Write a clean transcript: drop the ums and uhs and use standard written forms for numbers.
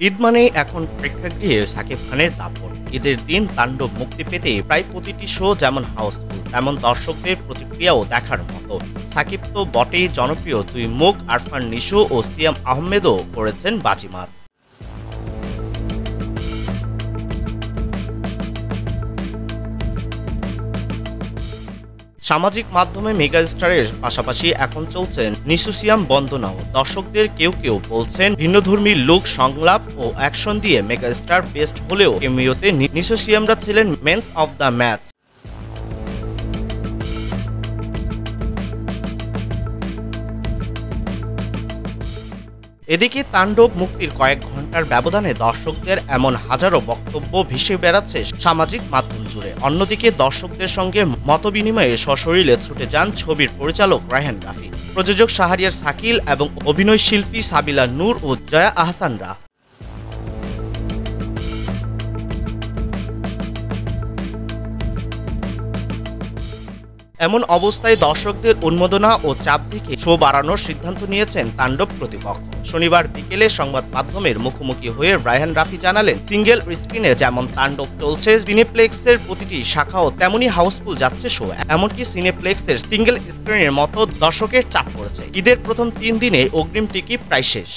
ঈদ মানেই এখন প্রেক্ষাগৃহে শাকিব খানের দাপট। ঈদের দিন তাণ্ডব মুক্তি পেতে প্রায় প্রতিটি শো যেমন হাউসফুল, তেমন দর্শকদের প্রতিক্রিয়াও দেখার মতো। শাকিব তো বটেই জনপ্রিয় দুই মুখ, আরফান নিশো ও সিয়াম আহমেদও করেছেন বাজিমাত। সামাজিক মাধ্যমে মেগাস্টারের পাশাপাশি এখন চলছে নিশো সিয়াম বন্দনাও। দর্শকদের কেউ কেউ বলছেন ভিন্নধর্মী লুক, সংলাপ ও অ্যাকশন দিয়ে মেগাস্টার বেস্ট হলেও কেমিওতে নিশো সিয়ামরা ছিলেন মেন্স অব দ্য ম্যাচ। এদিকে তাণ্ডব মুক্তির কয়েক ঘন্টার ব্যবধানে দর্শকদের এমন হাজারো বক্তব্য ভেসে বেড়াচ্ছে সামাজিক মাধ্যম জুড়ে। অন্যদিকে দর্শকদের সঙ্গে মতবিনিময়ে সশরীরে ছুটে যান ছবির পরিচালক রায়হান রাফি, প্রযোজক শাহরিয়ার শাকিল এবং অভিনয়শিল্পী সাবিলা নূর ও জয়া আহসানরা। এমন অবস্থায় দর্শকদের উন্মাদনা ও চাপ দেখে শো বাড়ানোর সিদ্ধান্ত নিয়েছেন তাণ্ডব কর্তৃপক্ষ। শনিবার বিকেলে সংবাদ মাধ্যমের মুখোমুখি হয়ে রায়হান রাফি জানালেন, সিঙ্গেল স্ক্রিনে যেমন তাণ্ডব চলছে, সিনেপ্লেক্সের প্রতিটি শাখাও তেমনই হাউসফুল যাচ্ছে শো। এমনকি সিনেপ্লেক্সের সিঙ্গেল স্ক্রিনের মতো দর্শকের চাপ পড়েছে। ঈদের প্রথম 3 দিনে অগ্রিম টিকিট প্রায় শেষ।